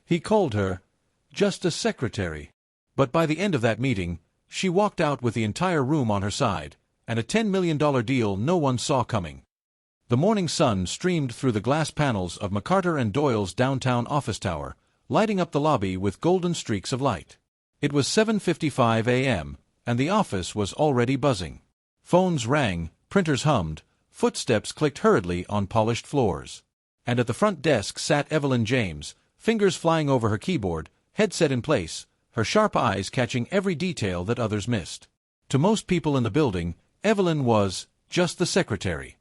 He called her just a secretary. But by the end of that meeting, she walked out with the entire room on her side, and a $10 million deal no one saw coming. The morning sun streamed through the glass panels of McCarter and Doyle's downtown office tower, lighting up the lobby with golden streaks of light. It was 7:55 a.m., and the office was already buzzing. Phones rang, printers hummed, footsteps clicked hurriedly on polished floors. And at the front desk sat Evelyn James, fingers flying over her keyboard, headset in place, her sharp eyes catching every detail that others missed. To most people in the building, Evelyn was just the secretary.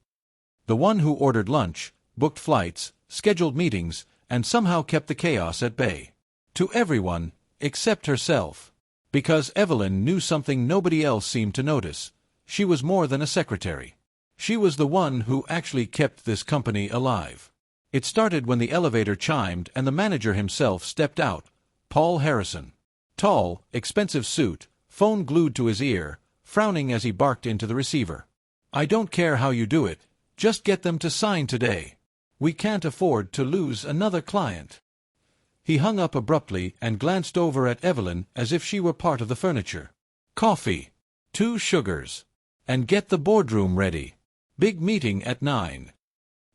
The one who ordered lunch, booked flights, scheduled meetings, and somehow kept the chaos at bay. To everyone, except herself. Because Evelyn knew something nobody else seemed to notice. She was more than a secretary. She was the one who actually kept this company alive. It started when the elevator chimed and the manager himself stepped out, Paul Harrison. Tall, expensive suit, phone glued to his ear, frowning as he barked into the receiver. "I don't care how you do it, just get them to sign today. We can't afford to lose another client." He hung up abruptly and glanced over at Evelyn as if she were part of the furniture. "Coffee. 2 sugars. And get the boardroom ready. Big meeting at 9.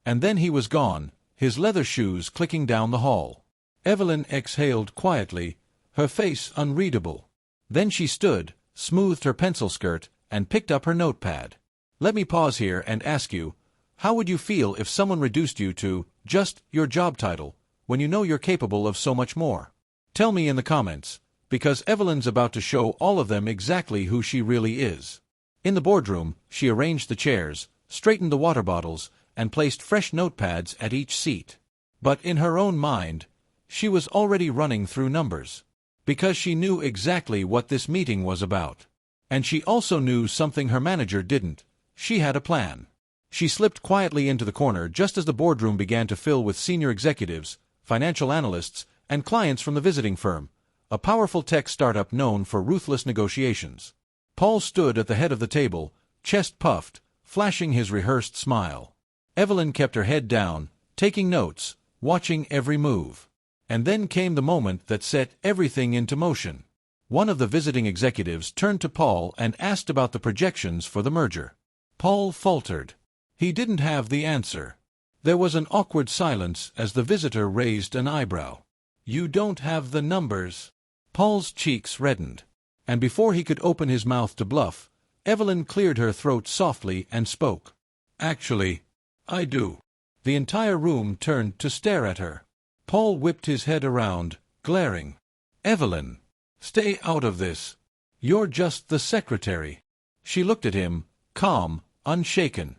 And then he was gone, his leather shoes clicking down the hall. Evelyn exhaled quietly, her face unreadable. Then she stood, smoothed her pencil skirt, and picked up her notepad. "Let me pause here and ask you, how would you feel if someone reduced you to just your job title, when you know you're capable of so much more? Tell me in the comments, because Evelyn's about to show all of them exactly who she really is." In the boardroom, she arranged the chairs, straightened the water bottles, and placed fresh notepads at each seat. But in her own mind, she was already running through numbers. Because she knew exactly what this meeting was about. And she also knew something her manager didn't. She had a plan. She slipped quietly into the corner just as the boardroom began to fill with senior executives, financial analysts, and clients from the visiting firm, a powerful tech startup known for ruthless negotiations. Paul stood at the head of the table, chest puffed, flashing his rehearsed smile. Evelyn kept her head down, taking notes, watching every move. And then came the moment that set everything into motion. One of the visiting executives turned to Paul and asked about the projections for the merger. Paul faltered. He didn't have the answer. There was an awkward silence as the visitor raised an eyebrow. "You don't have the numbers." Paul's cheeks reddened. And before he could open his mouth to bluff, Evelyn cleared her throat softly and spoke. "Actually, I do." The entire room turned to stare at her. Paul whipped his head around, glaring. "Evelyn, stay out of this. You're just the secretary." She looked at him, calm, unshaken.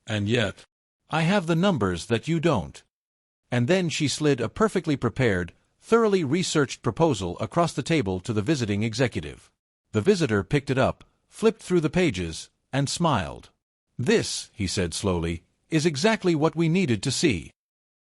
"And yet, I have the numbers that you don't." And then she slid a perfectly prepared, thoroughly researched proposal across the table to the visiting executive. The visitor picked it up, flipped through the pages, and smiled. "This," he said slowly, "is exactly what we needed to see."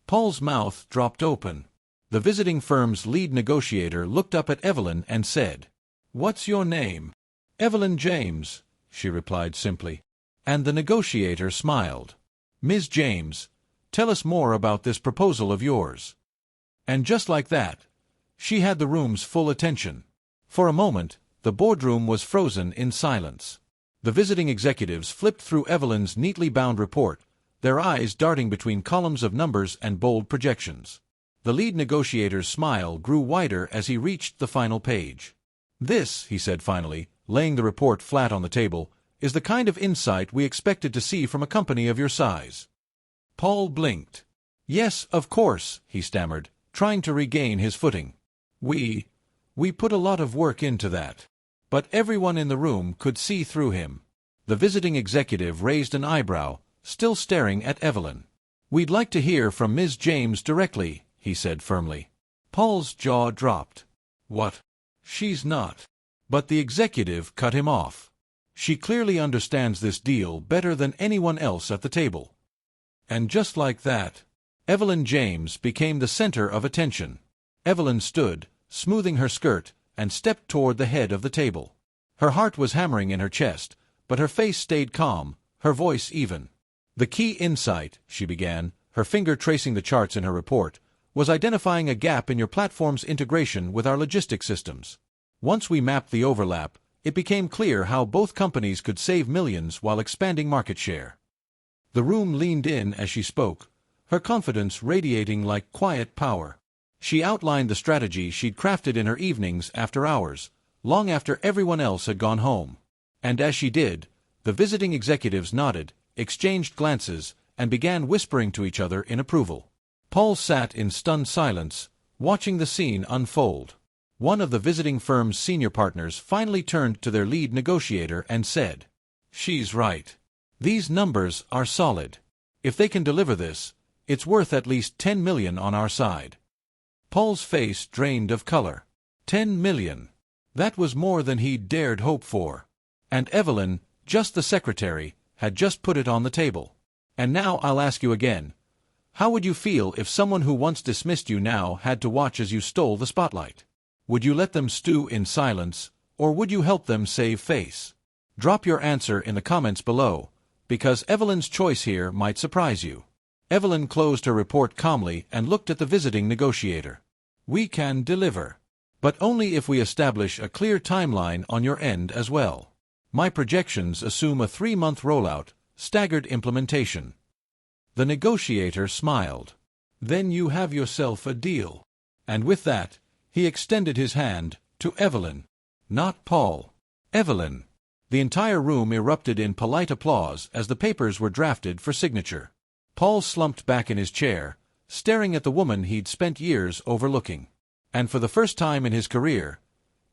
Paul's mouth dropped open. The visiting firm's lead negotiator looked up at Evelyn and said, "What's your name?" "Evelyn James," she replied simply. And the negotiator smiled. "Ms. James, tell us more about this proposal of yours." And just like that, she had the room's full attention. For a moment, the boardroom was frozen in silence. The visiting executives flipped through Evelyn's neatly bound report, their eyes darting between columns of numbers and bold projections. The lead negotiator's smile grew wider as he reached the final page. "This," he said finally, laying the report flat on the table, "is the kind of insight we expected to see from a company of your size." Paul blinked. "Yes, of course," he stammered, trying to regain his footing. We put a lot of work into that." But everyone in the room could see through him. The visiting executive raised an eyebrow, still staring at Evelyn. "We'd like to hear from Ms. James directly," he said firmly. Paul's jaw dropped. "What? She's not." But the executive cut him off. "She clearly understands this deal better than anyone else at the table." And just like that, Evelyn James became the center of attention. Evelyn stood, smoothing her skirt, and stepped toward the head of the table. Her heart was hammering in her chest, but her face stayed calm, her voice even. "The key insight," she began, her finger tracing the charts in her report, was identifying a gap in your platform's integration with our logistic systems. Once we mapped the overlap, it became clear how both companies could save millions while expanding market share. The room leaned in as she spoke, her confidence radiating like quiet power. She outlined the strategy she'd crafted in her evenings after hours, long after everyone else had gone home. And as she did, the visiting executives nodded, exchanged glances, and began whispering to each other in approval. Paul sat in stunned silence, watching the scene unfold. One of the visiting firm's senior partners finally turned to their lead negotiator and said, "She's right. These numbers are solid. If they can deliver this, it's worth at least $10 million on our side." Paul's face drained of color. $10 million. That was more than he'd dared hope for. And Evelyn, just the secretary, had just put it on the table. "And now I'll ask you again. How would you feel if someone who once dismissed you now had to watch as you stole the spotlight? Would you let them stew in silence, or would you help them save face? Drop your answer in the comments below, because Evelyn's choice here might surprise you." Evelyn closed her report calmly and looked at the visiting negotiator. "We can deliver. But only if we establish a clear timeline on your end as well. My projections assume a 3-month rollout, staggered implementation." The negotiator smiled. "Then you have yourself a deal." And with that, he extended his hand to Evelyn. Not Paul. Evelyn. The entire room erupted in polite applause as the papers were drafted for signature. Paul slumped back in his chair, staring at the woman he'd spent years overlooking. And for the first time in his career,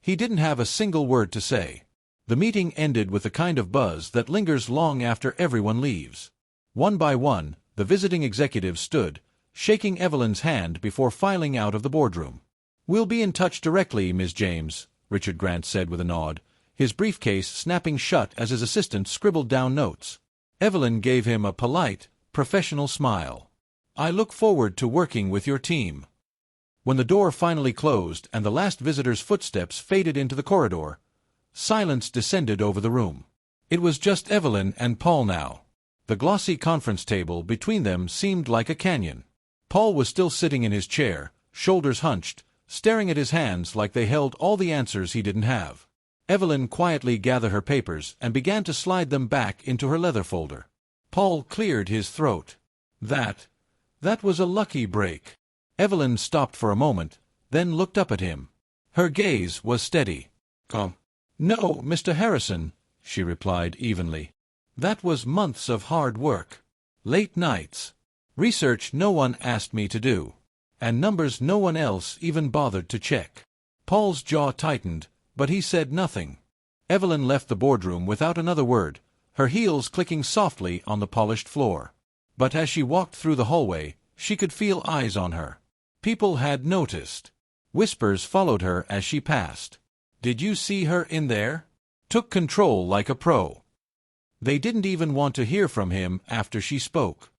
he didn't have a single word to say. The meeting ended with the kind of buzz that lingers long after everyone leaves. One by one, the visiting executives stood, shaking Evelyn's hand before filing out of the boardroom. "We'll be in touch directly, Ms. James," Richard Grant said with a nod, his briefcase snapping shut as his assistant scribbled down notes. Evelyn gave him a polite, professional smile. "I look forward to working with your team." When the door finally closed and the last visitor's footsteps faded into the corridor, silence descended over the room. It was just Evelyn and Paul now. The glossy conference table between them seemed like a canyon. Paul was still sitting in his chair, shoulders hunched, staring at his hands like they held all the answers he didn't have. Evelyn quietly gathered her papers and began to slide them back into her leather folder. Paul cleared his throat. That was a lucky break." Evelyn stopped for a moment, then looked up at him. Her gaze was steady. "No, Mr. Harrison," she replied evenly. "That was months of hard work. Late nights. Research no one asked me to do. And numbers no one else even bothered to check." Paul's jaw tightened, but he said nothing. Evelyn left the boardroom without another word, her heels clicking softly on the polished floor. But as she walked through the hallway, she could feel eyes on her. People had noticed. Whispers followed her as she passed. "Did you see her in there?" Took control like a pro. They didn't even want to hear from him after she spoke.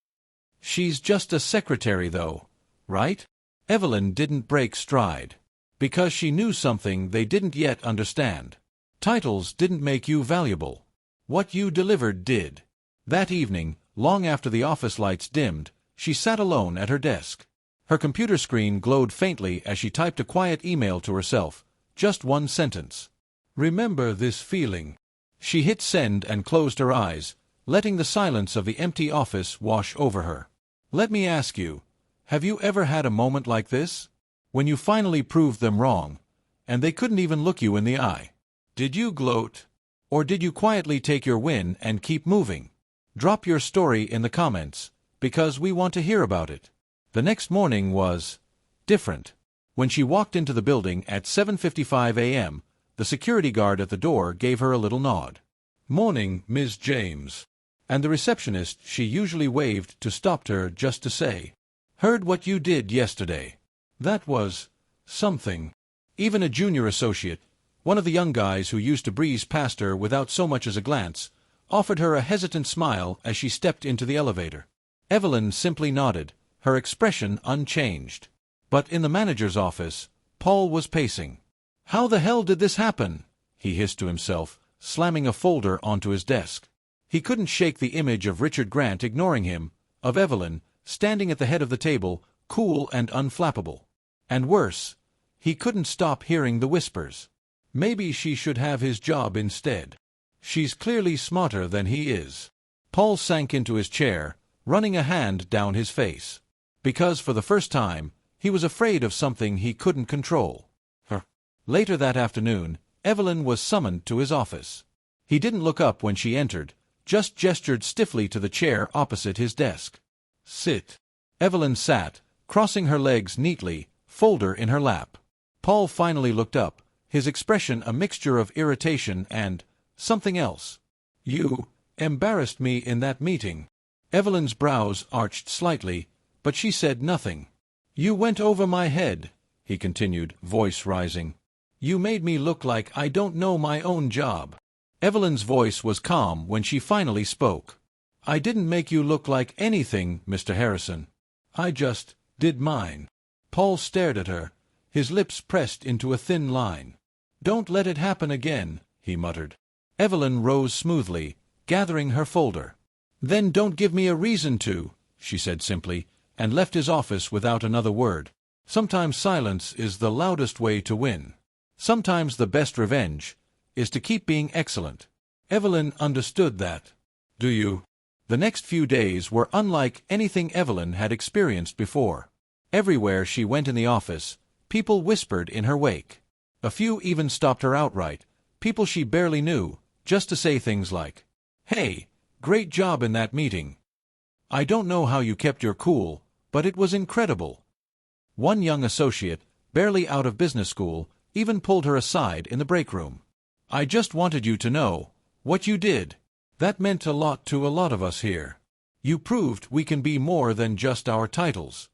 "She's just a secretary, though, right?" Evelyn didn't break stride. Because she knew something they didn't yet understand. Titles didn't make you valuable. What you delivered did. That evening, long after the office lights dimmed, she sat alone at her desk. Her computer screen glowed faintly as she typed a quiet email to herself, just one sentence. "Remember this feeling." She hit send and closed her eyes, letting the silence of the empty office wash over her. "Let me ask you, have you ever had a moment like this? When you finally proved them wrong, and they couldn't even look you in the eye? Did you gloat? Or did you quietly take your win and keep moving? Drop your story in the comments, because we want to hear about it." The next morning was different. When she walked into the building at 7:55 a.m., the security guard at the door gave her a little nod. "Morning, Ms. James." And the receptionist she usually waved to stopped her just to say, "Heard what you did yesterday. That was something." Even a junior associate, one of the young guys who used to breeze past her without so much as a glance, offered her a hesitant smile as she stepped into the elevator. Evelyn simply nodded, her expression unchanged. But in the manager's office, Paul was pacing. "How the hell did this happen?" he hissed to himself, slamming a folder onto his desk. He couldn't shake the image of Richard Grant ignoring him, of Evelyn, standing at the head of the table, cool and unflappable. And worse, he couldn't stop hearing the whispers. Maybe she should have his job instead. She's clearly smarter than he is. Paul sank into his chair, running a hand down his face. Because for the first time, he was afraid of something he couldn't control. Later that afternoon, Evelyn was summoned to his office. He didn't look up when she entered, just gestured stiffly to the chair opposite his desk. "Sit." Evelyn sat, crossing her legs neatly, folder in her lap. Paul finally looked up, his expression a mixture of irritation and something else. "You embarrassed me in that meeting." Evelyn's brows arched slightly, but she said nothing. "You went over my head," he continued, voice rising. "You made me look like I don't know my own job." Evelyn's voice was calm when she finally spoke. "I didn't make you look like anything, Mr. Harrison. I just did mine." Paul stared at her, his lips pressed into a thin line. "Don't let it happen again," he muttered. Evelyn rose smoothly, gathering her folder. "Then don't give me a reason to," she said simply, and left his office without another word. Sometimes silence is the loudest way to win. Sometimes the best revenge is to keep being excellent. Evelyn understood that. Do you? The next few days were unlike anything Evelyn had experienced before. Everywhere she went in the office, people whispered in her wake. A few even stopped her outright, people she barely knew, just to say things like, "Hey, great job in that meeting. I don't know how you kept your cool, but it was incredible." One young associate, barely out of business school, even pulled her aside in the break room. "I just wanted you to know what you did. That meant a lot to a lot of us here. You proved we can be more than just our titles."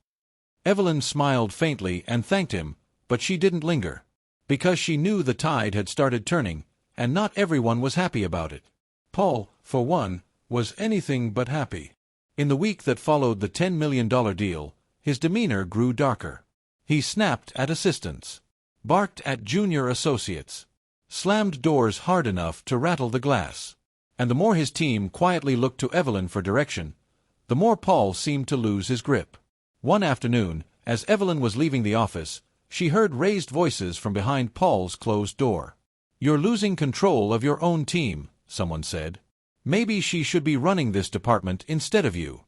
Evelyn smiled faintly and thanked him, but she didn't linger. Because she knew the tide had started turning, and not everyone was happy about it. Paul, for one, was anything but happy. In the week that followed the $10 million deal, his demeanor grew darker. He snapped at assistants, barked at junior associates, slammed doors hard enough to rattle the glass. And the more his team quietly looked to Evelyn for direction, the more Paul seemed to lose his grip. One afternoon, as Evelyn was leaving the office, she heard raised voices from behind Paul's closed door. "You're losing control of your own team," someone said. "Maybe she should be running this department instead of you."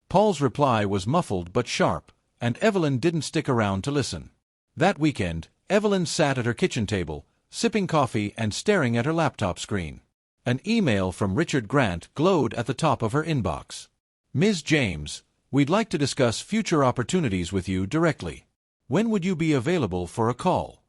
Paul's reply was muffled but sharp, and Evelyn didn't stick around to listen. That weekend, Evelyn sat at her kitchen table, sipping coffee and staring at her laptop screen. An email from Richard Grant glowed at the top of her inbox. "Ms. James, we'd like to discuss future opportunities with you directly. When would you be available for a call?"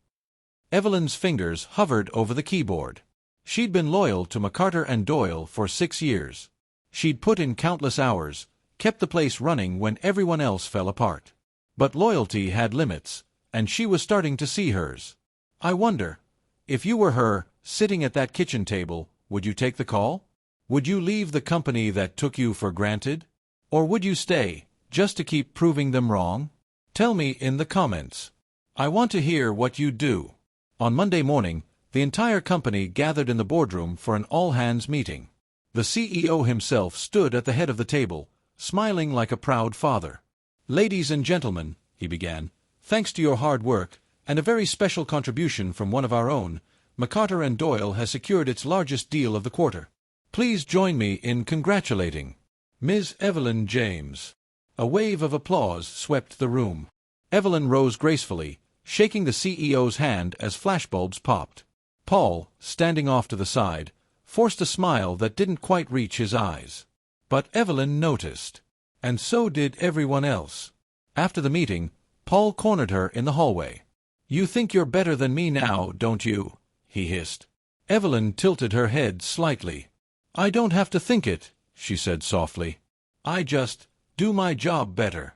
Evelyn's fingers hovered over the keyboard. She'd been loyal to McCarter and Doyle for 6 years. She'd put in countless hours, kept the place running when everyone else fell apart. But loyalty had limits, and she was starting to see hers. "I wonder, if you were her, sitting at that kitchen table, would you take the call? Would you leave the company that took you for granted? Or would you stay, just to keep proving them wrong? Tell me in the comments. I want to hear what you'd do." On Monday morning, the entire company gathered in the boardroom for an all-hands meeting. The CEO himself stood at the head of the table, smiling like a proud father. "Ladies and gentlemen," he began, "thanks to your hard work, and a very special contribution from one of our own, McCarter and Doyle has secured its largest deal of the quarter. Please join me in congratulating Ms. Evelyn James." A wave of applause swept the room. Evelyn rose gracefully, shaking the CEO's hand as flashbulbs popped. Paul, standing off to the side, forced a smile that didn't quite reach his eyes. But Evelyn noticed. And so did everyone else. After the meeting, Paul cornered her in the hallway. "You think you're better than me now, don't you?" he hissed. Evelyn tilted her head slightly. "I don't have to think it," she said softly. "I just do my job better."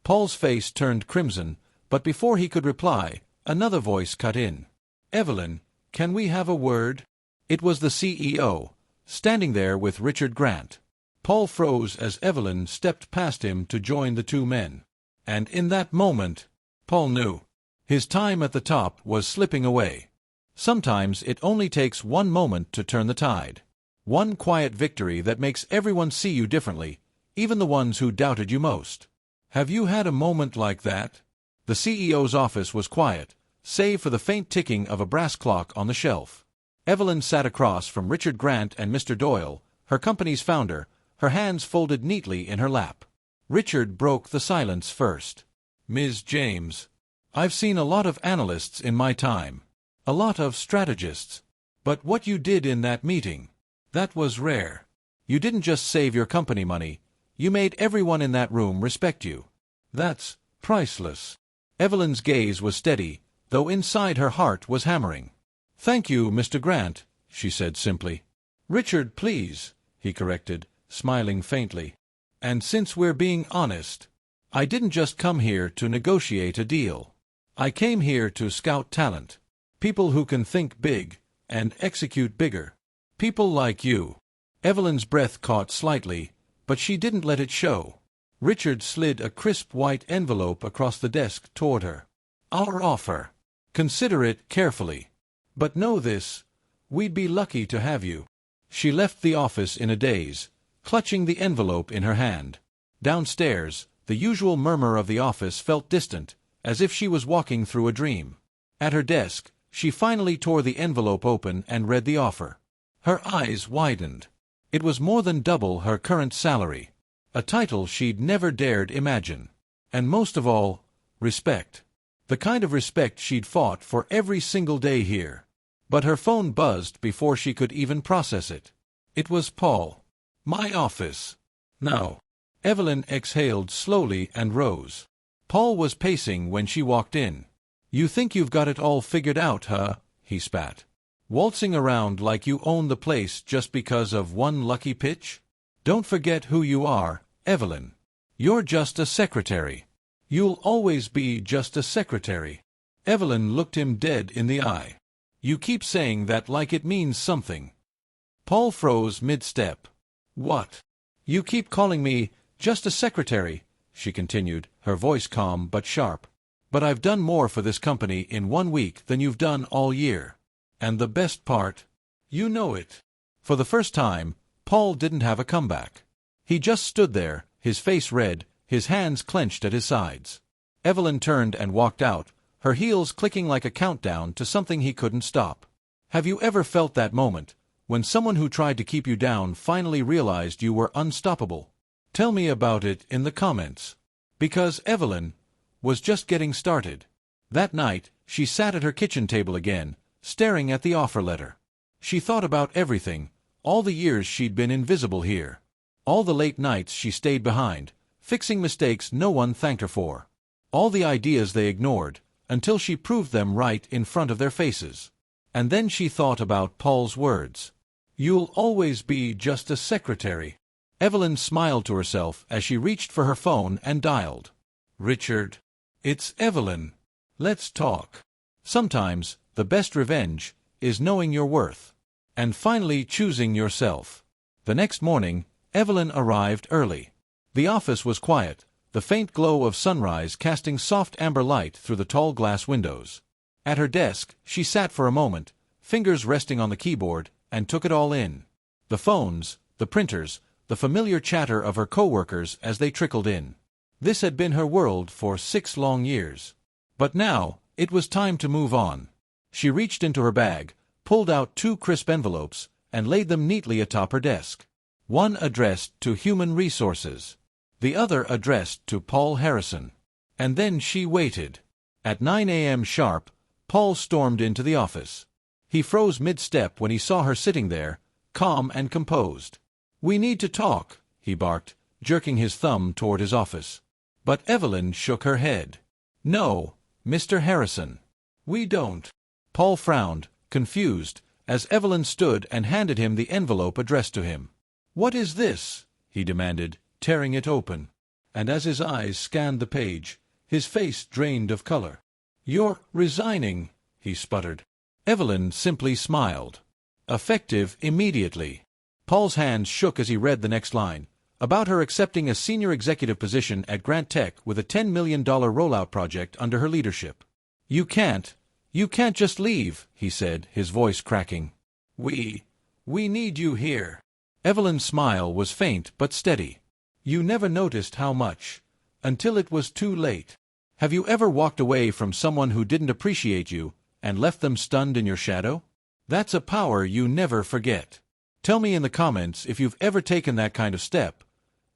Paul's face turned crimson, but before he could reply, another voice cut in. "Evelyn, can we have a word?" It was the CEO, standing there with Richard Grant. Paul froze as Evelyn stepped past him to join the two men. And in that moment, Paul knew. His time at the top was slipping away. Sometimes it only takes one moment to turn the tide. One quiet victory that makes everyone see you differently, even the ones who doubted you most. Have you had a moment like that? The CEO's office was quiet, save for the faint ticking of a brass clock on the shelf. Evelyn sat across from Richard Grant and Mr. Doyle, her company's founder, her hands folded neatly in her lap. Richard broke the silence first. Ms. James, I've seen a lot of analysts in my time. A lot of strategists. But what you did in that meeting, that was rare. You didn't just save your company money, you made everyone in that room respect you. That's priceless. Evelyn's gaze was steady, though inside her heart was hammering. Thank you, Mr. Grant, she said simply. Richard, please, he corrected, smiling faintly. And since we're being honest, I didn't just come here to negotiate a deal. I came here to scout talent. People who can think big and execute bigger. People like you. Evelyn's breath caught slightly, but she didn't let it show. Richard slid a crisp white envelope across the desk toward her. Our offer. Consider it carefully. But know this, we'd be lucky to have you. She left the office in a daze, clutching the envelope in her hand. Downstairs, the usual murmur of the office felt distant, as if she was walking through a dream. At her desk, she finally tore the envelope open and read the offer. Her eyes widened. It was more than double her current salary. A title she'd never dared imagine. And most of all, respect. The kind of respect she'd fought for every single day here. But her phone buzzed before she could even process it. It was Paul. My office. Now. Evelyn exhaled slowly and rose. Paul was pacing when she walked in. You think you've got it all figured out, huh? He spat. Waltzing around like you own the place just because of one lucky pitch? Don't forget who you are, Evelyn. You're just a secretary. You'll always be just a secretary. Evelyn looked him dead in the eye. You keep saying that like it means something. Paul froze mid-step. What? You keep calling me just a secretary, she continued, her voice calm but sharp. But I've done more for this company in 1 week than you've done all year. And the best part? You know it. For the first time, Paul didn't have a comeback. He just stood there, his face red, his hands clenched at his sides. Evelyn turned and walked out, her heels clicking like a countdown to something he couldn't stop. Have you ever felt that moment, when someone who tried to keep you down finally realized you were unstoppable? Tell me about it in the comments. Because Evelyn was just getting started. That night, she sat at her kitchen table again, staring at the offer letter. She thought about everything, all the years she'd been invisible here. All the late nights she stayed behind, fixing mistakes no one thanked her for. All the ideas they ignored, until she proved them right in front of their faces. And then she thought about Paul's words. You'll always be just a secretary. Evelyn smiled to herself as she reached for her phone and dialed. Richard. It's Evelyn. Let's talk. Sometimes, the best revenge is knowing your worth. And finally choosing yourself. The next morning, Evelyn arrived early. The office was quiet, the faint glow of sunrise casting soft amber light through the tall glass windows. At her desk, she sat for a moment, fingers resting on the keyboard, and took it all in. The phones, the printers, the familiar chatter of her co-workers as they trickled in. This had been her world for 6 long years. But now, it was time to move on. She reached into her bag, pulled out 2 crisp envelopes, and laid them neatly atop her desk. One addressed to Human Resources. The other addressed to Paul Harrison. And then she waited. At 9 a.m. sharp, Paul stormed into the office. He froze mid-step when he saw her sitting there, calm and composed. We need to talk, he barked, jerking his thumb toward his office. But Evelyn shook her head. No, Mr. Harrison. We don't. Paul frowned, confused, as Evelyn stood and handed him the envelope addressed to him. What is this? He demanded, tearing it open. And as his eyes scanned the page, his face drained of color. You're resigning, he sputtered. Evelyn simply smiled. Effective immediately. Paul's hands shook as he read the next line, about her accepting a senior executive position at Grant Tech with a $10 million rollout project under her leadership. You can't just leave, he said, his voice cracking. We need you here. Evelyn's smile was faint but steady. You never noticed how much until it was too late. Have you ever walked away from someone who didn't appreciate you and left them stunned in your shadow? That's a power you never forget. Tell me in the comments if you've ever taken that kind of step,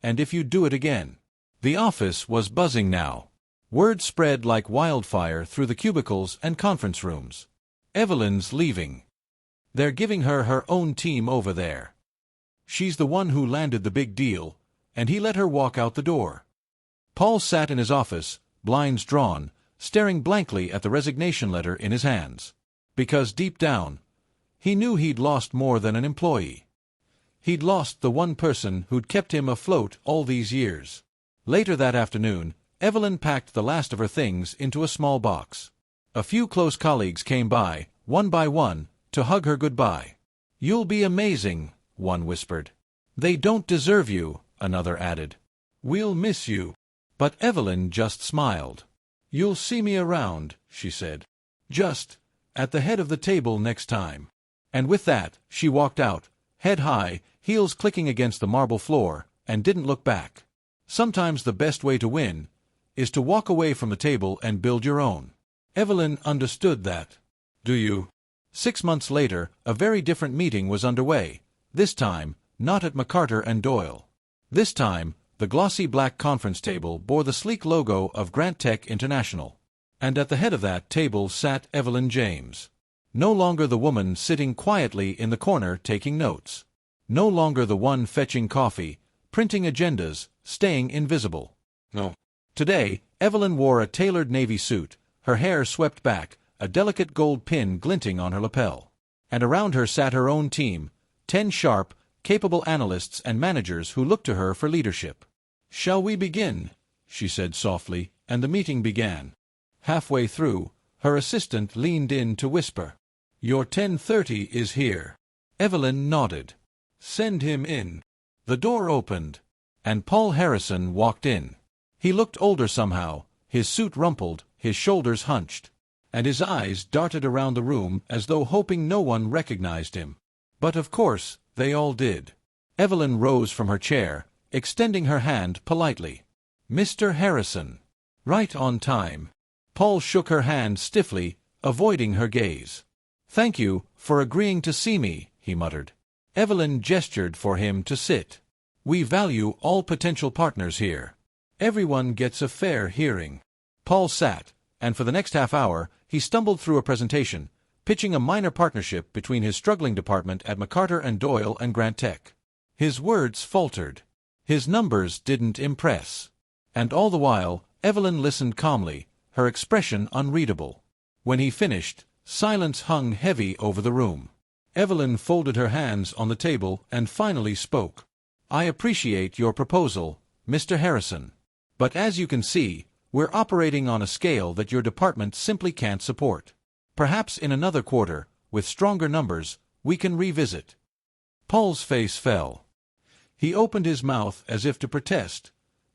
and if you'd do it again. The office was buzzing now. Word spread like wildfire through the cubicles and conference rooms. Evelyn's leaving. They're giving her her own team over there. She's the one who landed the big deal, and he let her walk out the door. Paul sat in his office, blinds drawn, staring blankly at the resignation letter in his hands. Because deep down, he knew he'd lost more than an employee. He'd lost the one person who'd kept him afloat all these years. Later that afternoon, Evelyn packed the last of her things into a small box. A few close colleagues came by, one by one, to hug her goodbye. "You'll be amazing," one whispered. "They don't deserve you," another added. "We'll miss you." But Evelyn just smiled. "You'll see me around," she said. "Just at the head of the table next time." And with that, she walked out, head high, heels clicking against the marble floor, and didn't look back. Sometimes the best way to win is to walk away from the table and build your own. Evelyn understood that. Do you? 6 months later, a very different meeting was underway, this time not at McCarter and Doyle. This time, the glossy black conference table bore the sleek logo of Grant Tech International. And at the head of that table sat Evelyn James. No longer the woman sitting quietly in the corner taking notes. No longer the one fetching coffee, printing agendas, staying invisible. No. Today, Evelyn wore a tailored navy suit, her hair swept back, a delicate gold pin glinting on her lapel. And around her sat her own team, 10 sharp, capable analysts and managers who looked to her for leadership. "Shall we begin?" she said softly, and the meeting began. Halfway through, her assistant leaned in to whisper, "Your 10:30 is here." Evelyn nodded. "Send him in." The door opened, and Paul Harrison walked in. He looked older somehow, his suit rumpled, his shoulders hunched, and his eyes darted around the room as though hoping no one recognized him. But of course, they all did. Evelyn rose from her chair, extending her hand politely. "Mr. Harrison." "Right on time." Paul shook her hand stiffly, avoiding her gaze. "Thank you for agreeing to see me," he muttered. Evelyn gestured for him to sit. "We value all potential partners here. Everyone gets a fair hearing." Paul sat, and for the next half hour, he stumbled through a presentation, pitching a minor partnership between his struggling department at McCarter and Doyle and Grant Tech. His words faltered. His numbers didn't impress. And all the while, Evelyn listened calmly, her expression unreadable. When he finished, silence hung heavy over the room. Evelyn folded her hands on the table and finally spoke. "I appreciate your proposal, Mr. Harrison. But as you can see, we're operating on a scale that your department simply can't support. Perhaps in another quarter, with stronger numbers, we can revisit." Paul's face fell. He opened his mouth as if to protest,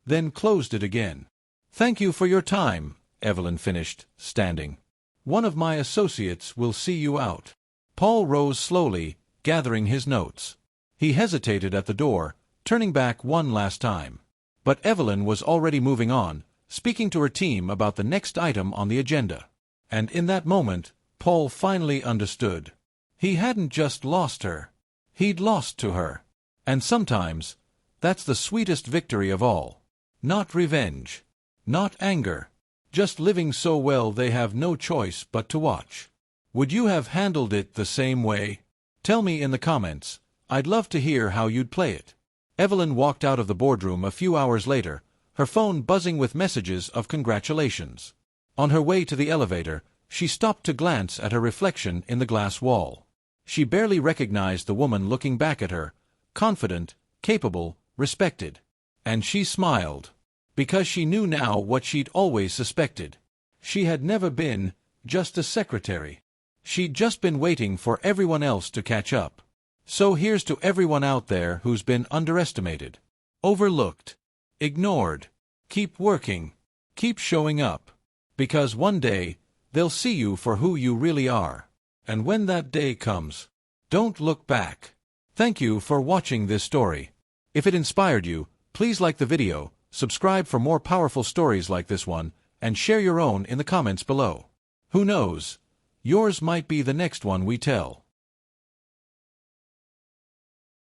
then closed it again. "Thank you for your time," Evelyn finished, standing. "One of my associates will see you out." Paul rose slowly, gathering his notes. He hesitated at the door, turning back one last time. But Evelyn was already moving on, speaking to her team about the next item on the agenda. And in that moment, Paul finally understood. He hadn't just lost her. He'd lost to her. And sometimes, that's the sweetest victory of all. Not revenge. Not anger. Just living so well they have no choice but to watch. Would you have handled it the same way? Tell me in the comments. I'd love to hear how you'd play it. Evelyn walked out of the boardroom a few hours later, her phone buzzing with messages of congratulations. On her way to the elevator, she stopped to glance at her reflection in the glass wall. She barely recognized the woman looking back at her, confident, capable, respected. And she smiled. Because she knew now what she'd always suspected. She had never been just a secretary. She'd just been waiting for everyone else to catch up. So here's to everyone out there who's been underestimated, overlooked, ignored. Keep working. Keep showing up. Because one day, they'll see you for who you really are. And when that day comes, don't look back. Thank you for watching this story. If it inspired you, please like the video, Subscribe for more powerful stories like this one, and share your own in the comments below. Who knows? Yours might be the next one we tell.